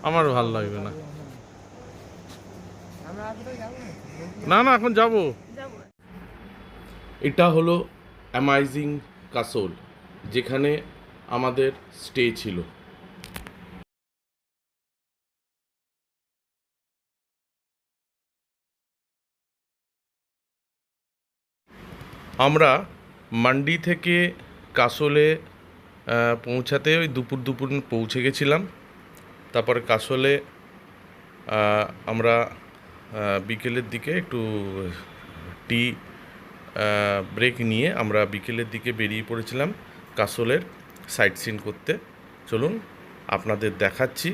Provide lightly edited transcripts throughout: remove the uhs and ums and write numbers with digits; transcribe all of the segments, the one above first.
আমার ভালো লাগবে না। না না, এখন যাব। এটা হলো অ্যামাজিং কাসল, যেখানে আমাদের স্টে ছিল। আমরা মান্ডি থেকে কাসলে পৌঁছাতে ওই দুপুর পৌঁছে গেছিলাম। তারপরে কাসলে আমরা বিকেলের দিকে একটু টি ব্রেক নিয়ে আমরা বিকেলের দিকে বেরিয়ে পড়েছিলাম কাসলের সাইট সিন করতে। চলুন আপনাদের দেখাচ্ছি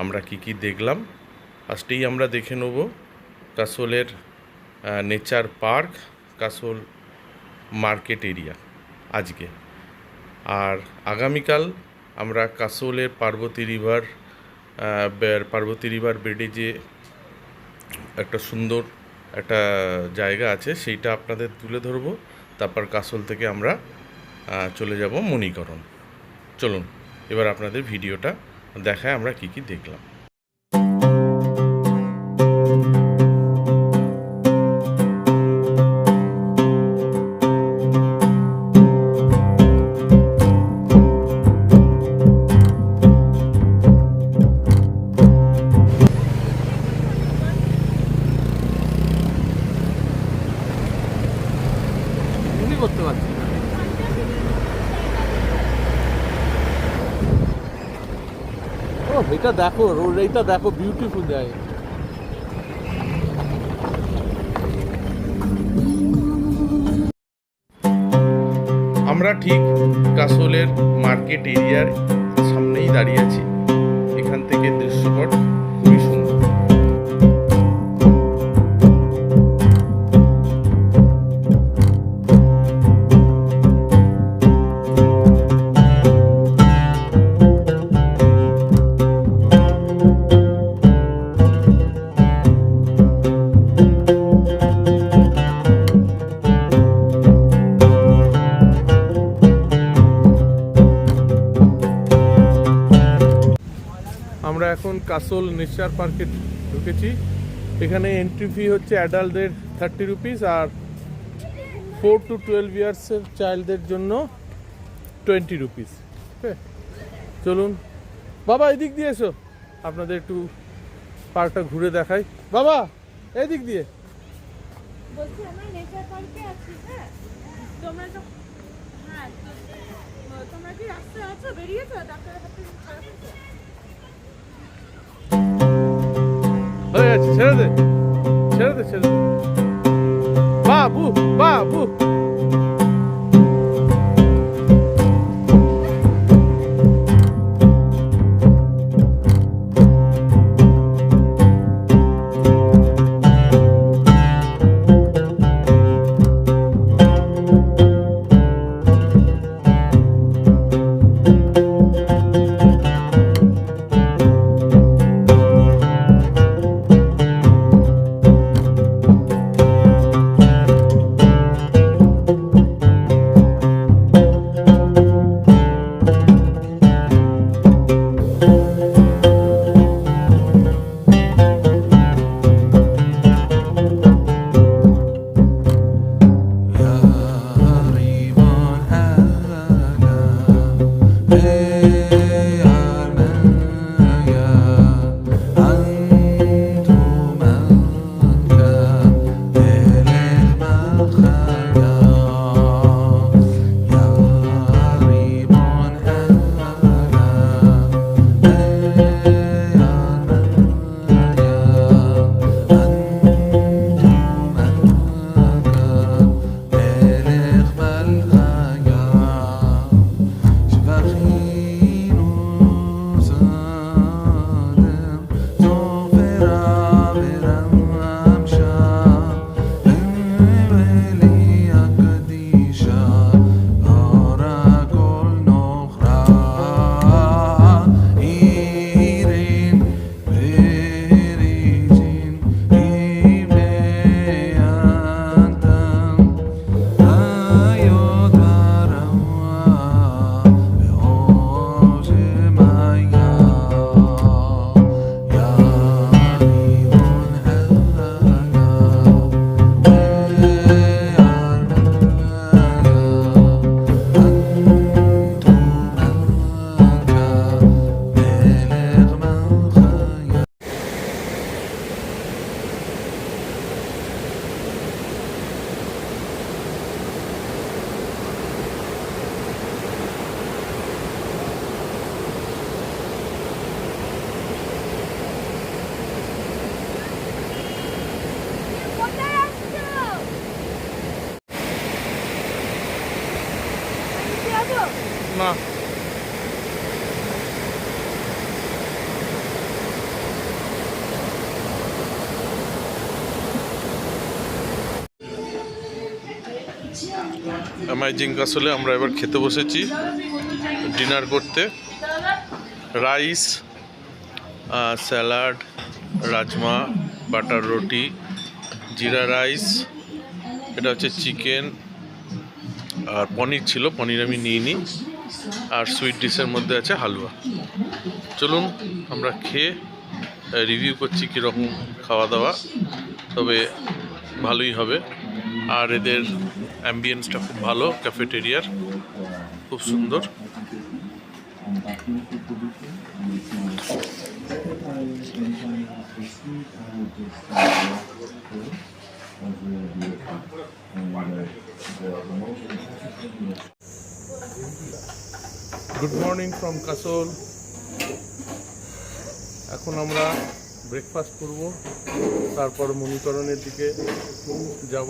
আমরা কি কি দেখলাম। ফার্স্টেই আমরা দেখে নেব কাসলের nature park, castle market area আজকে। আর আগামীকাল আমরা কাসলের পার্বতী রিভার বেডে যে একটা সুন্দর একটা জায়গা আছে সেইটা আপনাদের তুলে ধরবো। তারপর কাসল থেকে আমরা চলে যাব মণিকরণ। চলুন এবার আপনাদের ভিডিওটা দেখায় আমরা কি কি দেখলাম। করতে পারছি না। ও এটা দেখো, এইটা দেখো, বিউটিফুল জায়গা। আমরা ঠিক কাসলের মার্কেট এরিয়ার সামনেই দাঁড়িয়ে আছি। এখান থেকে দৃশ্যপট খুবই সুন্দর। আমরা এখন কাসল নেচার পার্কে ঢুকেছি। এখানে এন্ট্রি ফি হচ্ছে অ্যাডাল্টদের 30 রুপিস, আর 4 to 12 ইয়ার্সের চাইল্ডদের জন্য 20 রুপিস। ওকে, চলুন বাবা এদিক দিয়ে এসো, আপনাদের একটু পার্কটা ঘুরে দেখাই। বাবা এদিক দিয়ে। বলছি আমরা নেচার পার্কে আছি। হ্যাঁ, তোমরা কি রাস্তায় আছো, বেরিয়েছো? ডাক্তারের হাত থেকে খারাপ হয়ে গেছে, ছেড়ে দে ছেড়ে দে ছেড়ে দে। বাবু বাবু না। অ্যামাজিং কাসলে আমরা এবার খেতে বসেছি ডিনার করতে। রাইস, স্যালাড, রাজমা, বাটার রুটি, জিরা রাইস, এটা হচ্ছে চিকেন, আর পনির ছিল, পনির আমি নিইনি, আর সুইট ডিশের মধ্যে আছে হালুয়া। চলুন আমরা খেয়ে রিভিউ করছি কীরকম খাওয়া দাওয়া, তবে ভালোই হবে। আর এদের অ্যাম্বিয়েন্সটা খুব ভালো, ক্যাফেটেরিয়ার খুব সুন্দর। Good morning from castle. এখন আমরা ব্রেকফাস্ট করব, তারপর মণিকরণের দিকে যাব।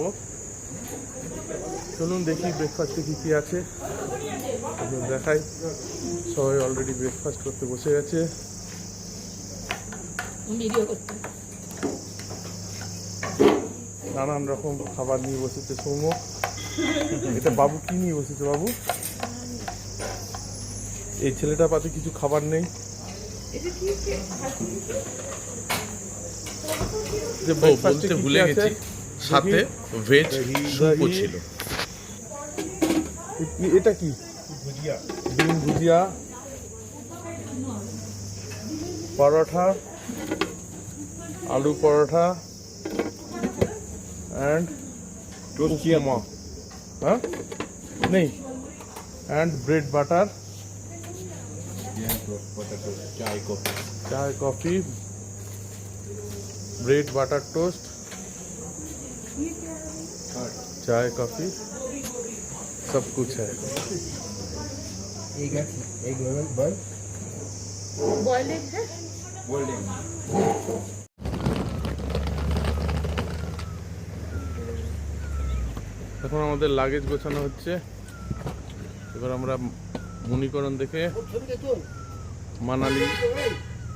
চলুন দেখি ব্রেকফাস্টে কী কী আছে, দেখাই। সবাই অলরেডি ব্রেকফাস্ট করতে বসে গেছে। নানান রকম খাবার নিয়ে বসেছে সৌম্য। এটা বাবু কি নিয়ে বসেছে? বাবু, এই ছেলেটার পাতে কিছু খাবার নেই। যে বলতে ভুলে গেছি, সাথে ভেজ স্যুপও ছিল। এটা কি? ভুজিয়া, ডিম ভুজিয়া, পরোটা, আলু পরোটা एंड उपमा, हाँ नहीं, एंड ब्रेड बटर, चाय कॉफी, ब्रेड बटर टोस्ट, चाय कॉफी, सब कुछ है। एक बॉयल बॉइल्ड है। এখন আমাদের লাগেজ গোছানো হচ্ছে। এবার আমরা মণিকরণ দেখে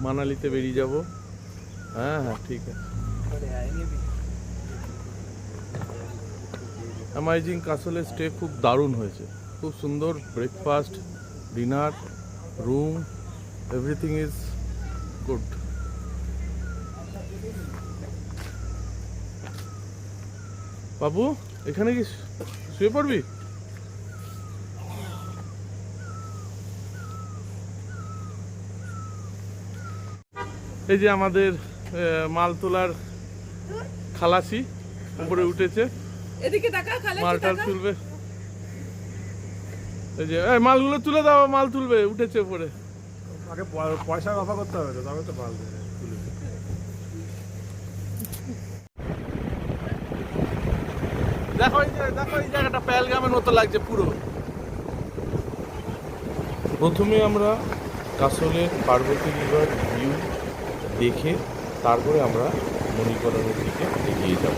মানালিতে বেরিয়ে যাব। হ্যাঁ হ্যাঁ ঠিক আছে। অ্যামাজিং কাসলের স্টে খুব দারুণ হয়েছে, খুব সুন্দর। Breakfast, dinner, room, everything is good. বাবু, এখানে কি শুয়ে পড়বি? এই যে আমাদের মাল তোলার খালাসি উপরে উঠেছে, এদিকে তাকা, খালাসি মালটাল তাকা। তুলবে। এই যে মালগুলো তুলে দাও, মাল তুলবে, উঠেছে উপরে। আগে পয়সা রফা করতে হবে, তবে তো মাল দেবে। দেখো এই জায়গাটা পেহেলগামের মতো লাগছে পুরো। প্রথমে আমরা কাসলের পার্বতী রিভার ভিউ দেখে তারপরে আমরা মণিকরণের দিকে এগিয়ে যাব।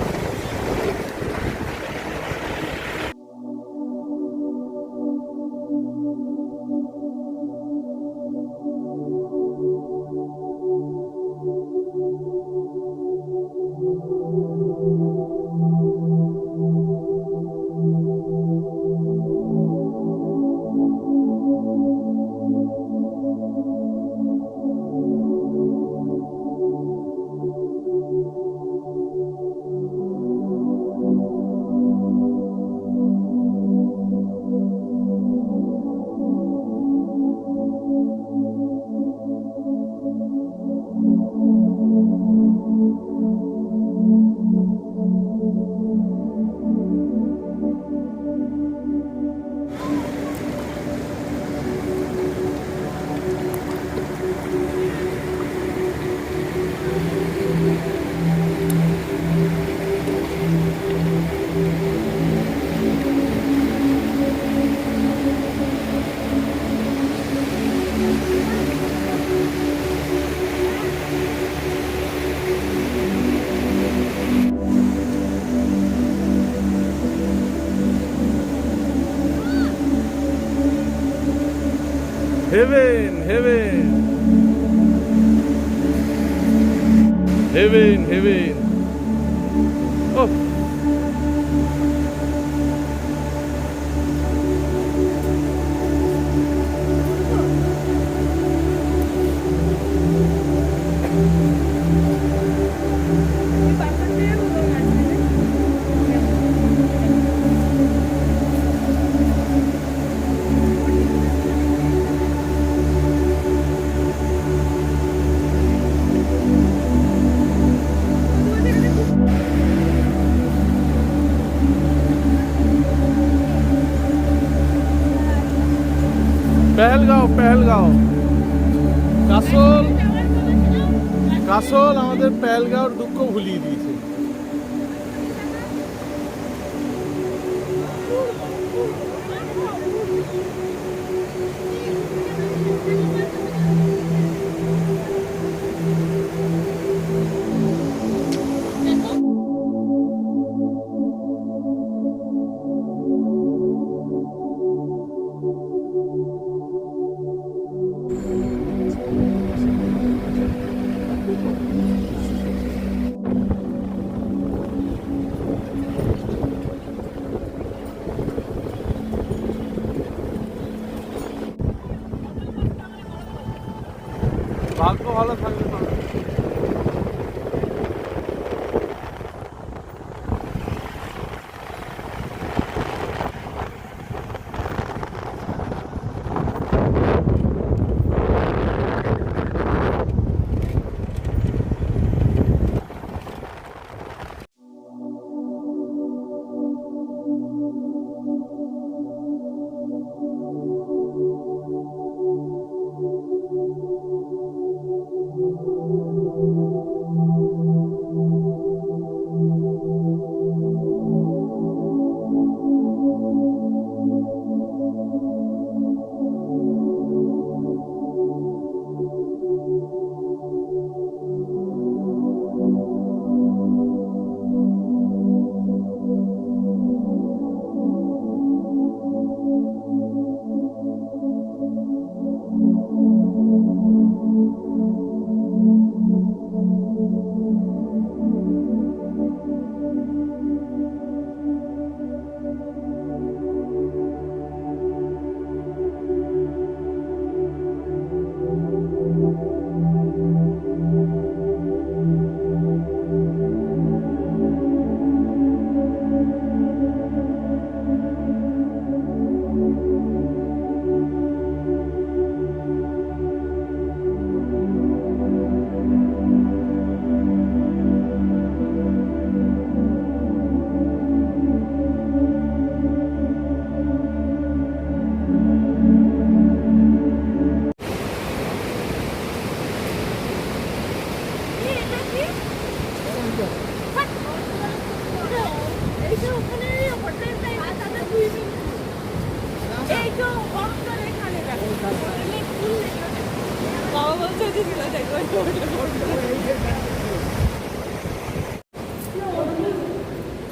হেভেন হেভেন হেভেন হেভেন ও পেহেলগাঁও পেহেলগাঁও কাসল কাসল আমাদের পেহেলগাঁওর দুঃখ ভুলিয়ে দিয়েছে। ভাগ্য ভালো থাকলে পাবে।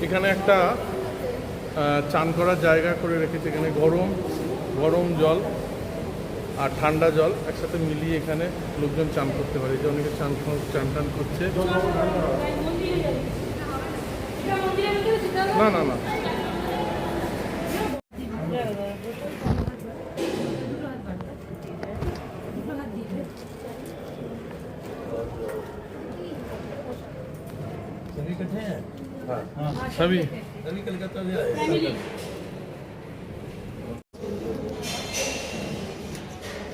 এখানে একটা চান করার জায়গা করে রেখেছে, এখানে গরম গরম জল আর ঠান্ডা জল একসাথে মিলিয়ে এখানে লোকজন চান করতে পারে। যে অনেকে চান টান করছে। না না না सभी कलकत्ता से आए फैमिली।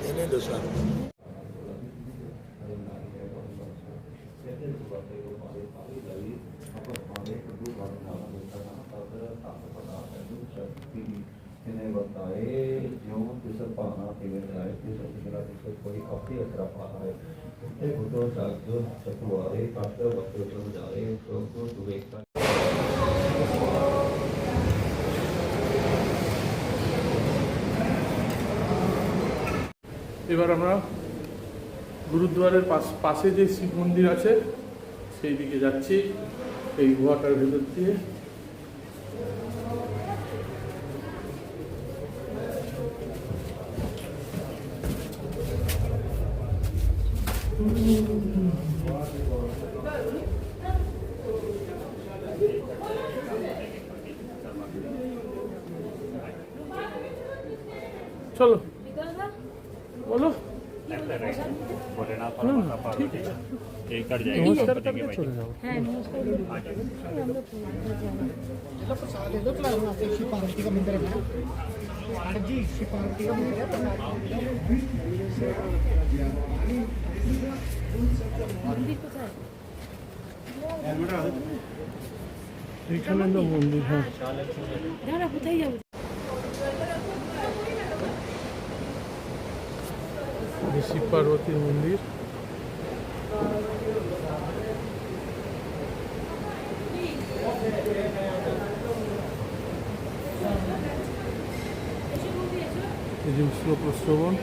इन्हें दो साल इन्हें बताए जो किस पाना पीने जाए किस किला किस कोई काफी असर पाना है एक तो साथ सतवारे काटे वक्त चल जाए तो सुबह এবার আমরা গুরুদ্বারের পাশে যে শিব মন্দির আছে সেই দিকে যাচ্ছি এই গুহাটার ভেতর দিয়ে। চলো দাদা বলো भोलेनाथ না, बाबा না, का ঠিক पार्वती আছে। एक कट जाएगी নমস্কার बताएंगे করতে भाई চলে যাবো হ্যাঁ নমস্কার বলুন। আমরা शिव पार्वती का मंदिर है मैडम जी, शिव पार्वती का मंदिर है। মন্দির কোথায়? এখানে না মন্দির, হ্যাঁ দাঁড়া, কোথায় যাবো? এই শিব পার্বতীর মন্দির। এই যে উষ্ণ প্রশ্রবণ,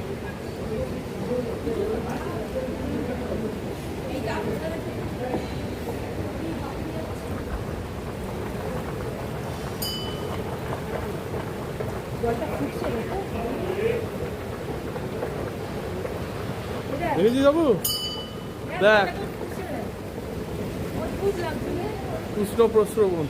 জলটা ফুটছে না তো? দেখেছি যাবো দেখ জলটা তো ফুটছে না। অদ্ভুত লাগছে না? উষ্ণ প্রশ্রবণ।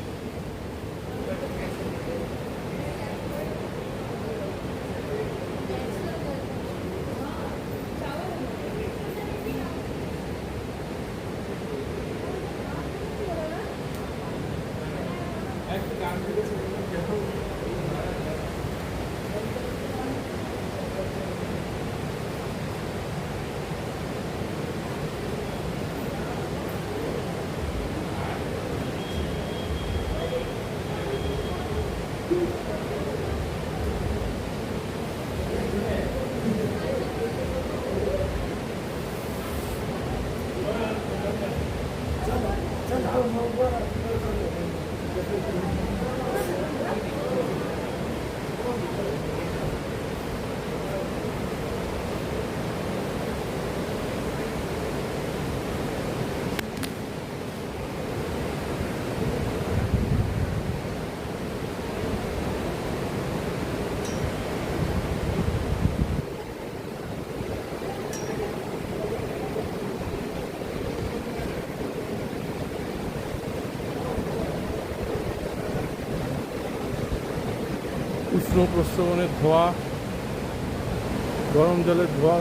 উষ্ণ প্রস্রবণের ধোঁয়া, গরম জলের ধোঁয়া,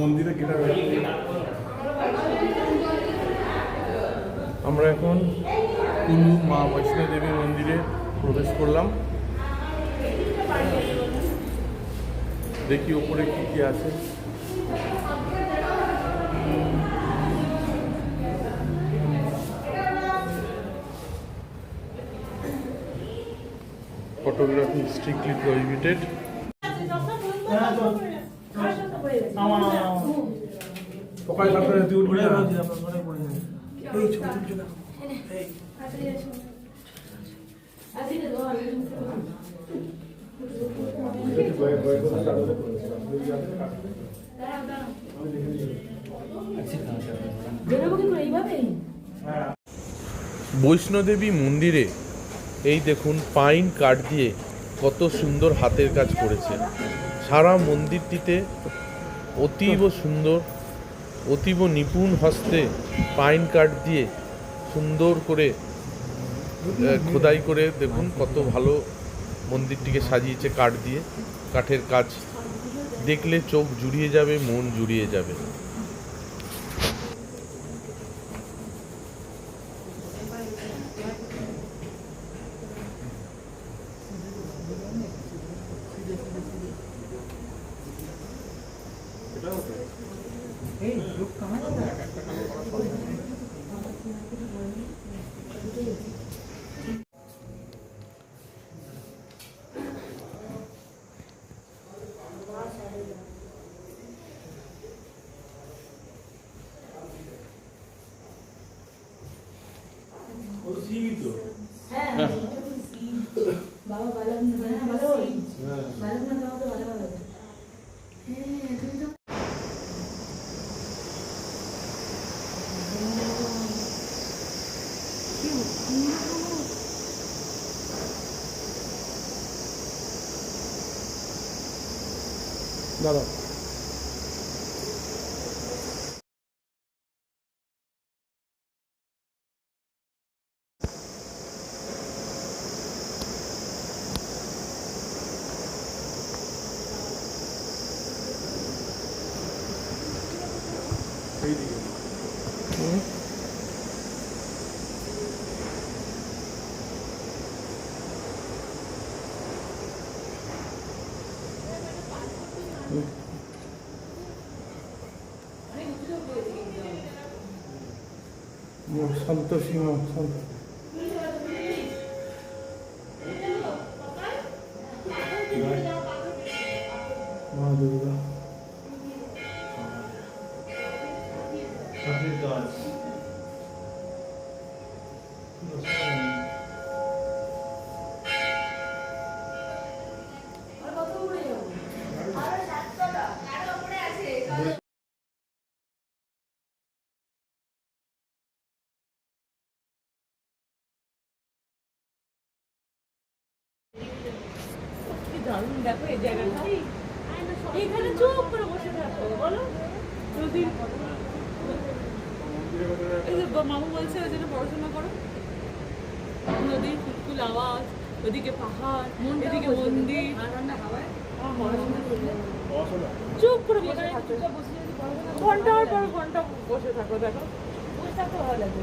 মন্দিরে গেটা আমরা এখন কুলু মা বৈষ্ণো দেবী মন্দিরে প্রবেশ করলাম। দেখি ওপরে কি কি আছে। Photography strictly prohibited. সকাল সাতটায় তুই উঠবি না বৈষ্ণোদেবী মন্দিরে এই দেখুন পাইন কাঠ দিয়ে কত সুন্দর হাতের কাজ করেছে। সারা মন্দিরটিতে অতীব সুন্দর, অতীব নিপুণ হস্তে পাইন কাঠ দিয়ে সুন্দর করে খোদাই করে দেখুন কত ভালো মন্দিরটিকে সাজিয়েছে কাঠ দিয়ে। কাঠের কাজ দেখলে চোখ জুড়িয়ে যাবে, মন জুড়িয়ে যাবে। দাদা সন্তোষী মা দুর্গা দারুণ। দেখো এই জায়গাটা, এখানে চুপ করে বসে থাকো বলো। যদি এই যে মামু বলছে ওই জন্য পড়াশোনা করো, নদীর ফুটফুল আওয়াজ, ওদিকে পাহাড়, এদিকে মন্দির, চুপ করে বসে থাকো, ঘন্টার পর ঘন্টা বসে থাকো। দেখো বসে থাকতে ভালো লাগে।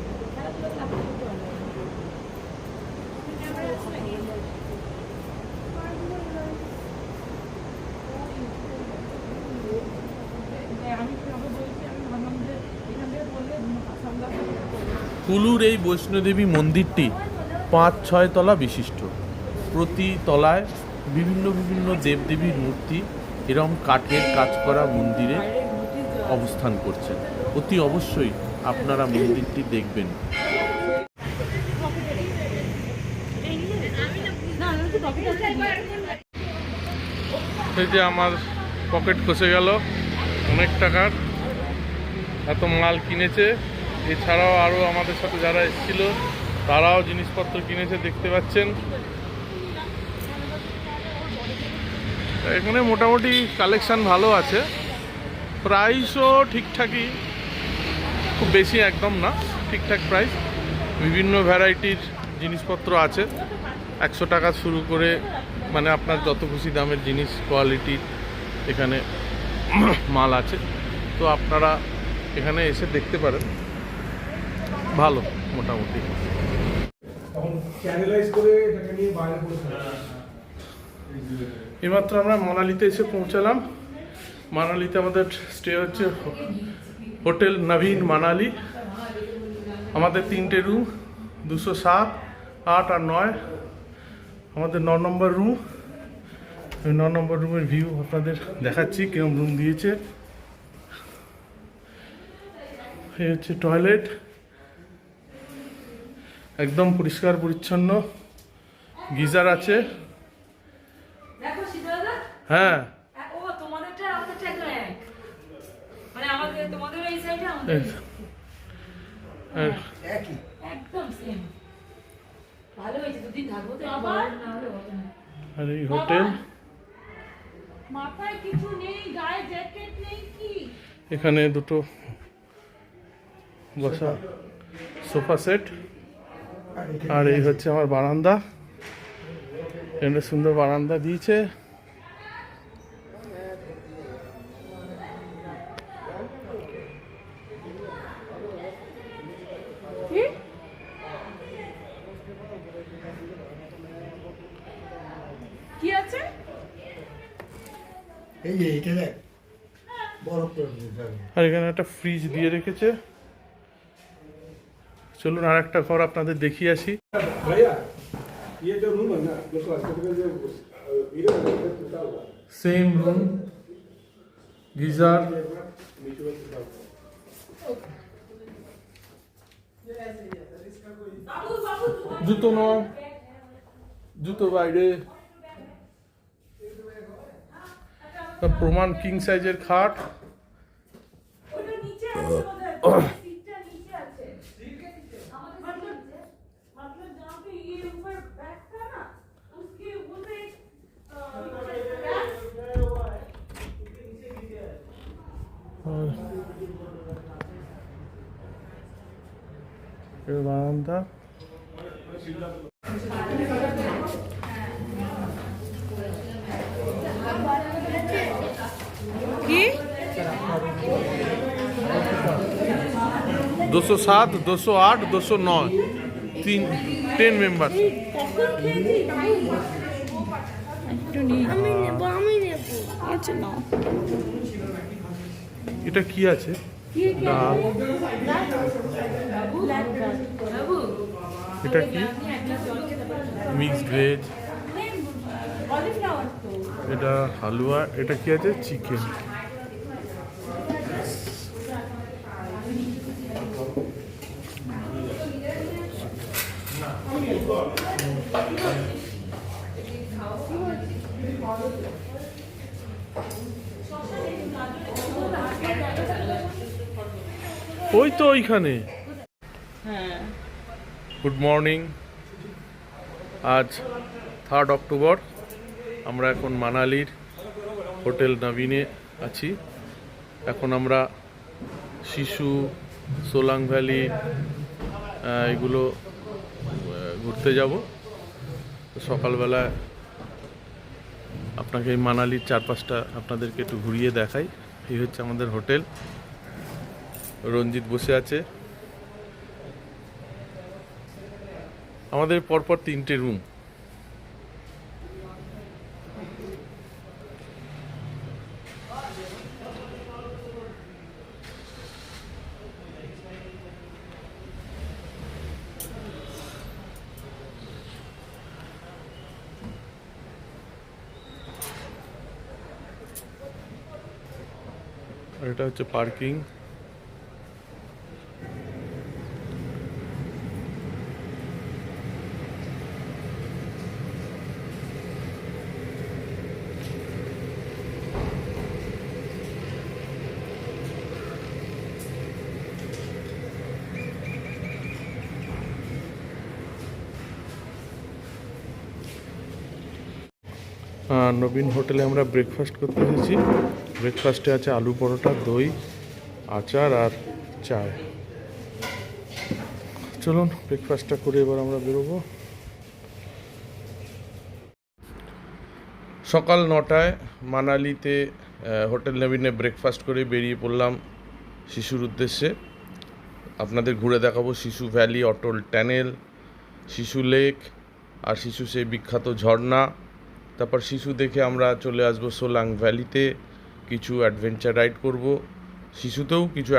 কুলুর এই বৈষ্ণোদেবী মন্দিরটি ৫-৬ তলা বিশিষ্ট। প্রতি তলায় বিভিন্ন বিভিন্ন দেবদেবীর মূর্তি এরকম কাঠের কাজ করা মন্দিরে অবস্থান করছেন। অতি অবশ্যই আপনারা মন্দিরটি দেখবেন। এই যে আমার পকেট খসে গেল অনেক টাকার, এত মাল কিনেছে। এছাড়াও আরও আমাদের সাথে যারা এসেছিল তারাও জিনিসপত্র কিনেছে, দেখতে পাচ্ছেন। এখানে মোটামুটি কালেকশান ভালো আছে, প্রাইসও ঠিকঠাকই, খুব বেশি একদম না, ঠিকঠাক প্রাইস। বিভিন্ন ভ্যারাইটির জিনিসপত্র আছে, 100 টাকা শুরু করে মানে আপনার যত খুশি দামের জিনিস কোয়ালিটির এখানে মাল আছে। তো আপনারা এখানে এসে দেখতে পারেন, ভালো মোটামুটি। চ্যানেলাইজ করে এটাকে নিয়ে বাইরে পড়ে এইমাত্র আমরা মানালিতে এসে পৌঁছালাম। মানালিতে আমাদের স্টে হচ্ছে হোটেল নবীন মানালি। আমাদের 3টে রুম, 207, 8 আর 9। আমাদের 9 নম্বর রুম। ওই 9 নম্বর রুমের ভিউ আপনাদের দেখাচ্ছি, কেমন রুম দিয়েছে। এই হচ্ছে টয়লেট, একদম পরিষ্কার পরিচ্ছন্ন, গিজার আছে। দেখো শীতলদা, হ্যাঁ, ও তোমাদেরটা আমাদেরটা একদম এক, মানে আমাদের তোমাদের এই সাইডে আমাদের একই একদম সেম। ভালো হয়েছে, দুদিন থাকবো তো আবার না হলে হবে না। আর এই হোটেল। মাথায় কিছু নেই, গায়ে জ্যাকেট নেই কি? এখানে দুটো বসা সোফা সেট। আর এই হচ্ছে আমার বারান্দা, এখানে সুন্দর বারান্দা দিয়েছে। কি আছে? এই যে এটা দেখ বরফ করে দিয়েছে। আর এখানে একটা ফ্রিজ দিয়ে রেখেছে। চলুন আর একটা ঘর আপনাদের দেখিয়ে আসি। भैया ये जो रूम है ना देखो आजकल जो वीडियो टूटा हुआ सेम रूम, गीजर, জুতো নয়, জুতো বাইরে। প্রমাণ কিং সাইজের খাট। ওটা নিচে আছে, সিটটা নিচে আছে। मतलब जहाँ पे ये ऊपर बैग था ना, उसके ऊपर पे और ये बारांदा। কি 207, 208, 209, 10 মেম্বার। এটা কি আছে? ডাল। এটা কি? Mixed veg. এটা হালুয়া। এটা কি আছে? চিকেন। ওই তো ওইখানে। হ্যাঁ, গুড মর্নিং। আজ 3 অক্টোবর। আমরা এখন মানালির হোটেল নবীনে আছি। এখন আমরা শিশু, সোলাং ভ্যালি এগুলো ঘুরতে যাব। সকালবেলা আপনাকে এই মানালির চারপাশটা আপনাদেরকে একটু ঘুরিয়ে দেখাই। এই হচ্ছে আমাদের হোটেল। রঞ্জিত বসে আছে। আমাদের পরপর 3টে রুম। আর এটা হচ্ছে পার্কিং। নবীন হোটেলে আমরা ব্রেকফাস্ট করতে এসেছি। ব্রেকফাস্টে আছে আলু পরোটা, দই, আচার আর চায়। চলুন ব্রেকফাস্টটা করে এবার আমরা বেরোবো। সকাল 9টায় মানালিতে হোটেল নবীনে ব্রেকফাস্ট করে বেরিয়ে পড়লাম শিশুর উদ্দেশ্যে। আপনাদের ঘুরে দেখাবো শিশু ভ্যালি, অটল টানেল, শিশু লেক আর শিশু সেই বিখ্যাত ঝর্ণা। তারপর শিশু দেখে আমরা চলে আসবো সোলাং ভ্যালিতে, কিছু অ্যাডভেঞ্চার রাইড করব, শিশুতেও কিছু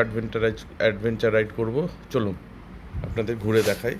অ্যাডভেঞ্চার রাইড করব। চলুন আপনাদের ঘুরে দেখাই।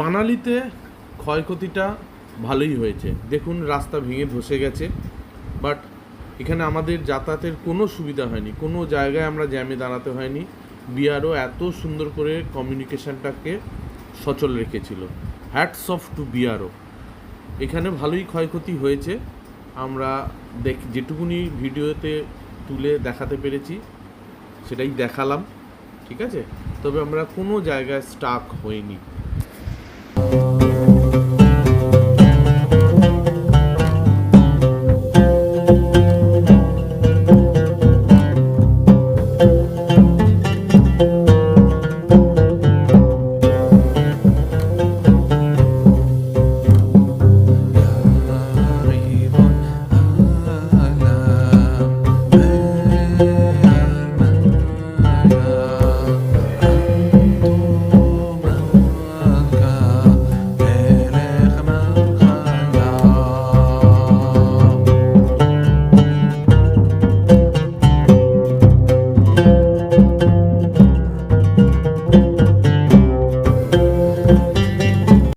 মানালিতে ক্ষয়ক্ষতিটা ভালোই হয়েছে, দেখুন রাস্তা ভেঙে ধসে গেছে, বাট এখানে আমাদের যাতায়াতের কোনো সুবিধা হয়নি, কোনো জায়গায় আমরা জ্যামে দাঁড়াতে হয়নি। বিআরও এত সুন্দর করে কমিউনিকেশানটাকে সচল রেখেছিল। Hats off two BRO. এখানে ভালোই ক্ষয়ক্ষতি হয়েছে, আমরা যেটুকুনি ভিডিওতে তুলে দেখাতে পেরেছি সেটাই দেখালাম, ঠিক আছে। তবে আমরা কোনো জায়গায় স্টাক হইনি।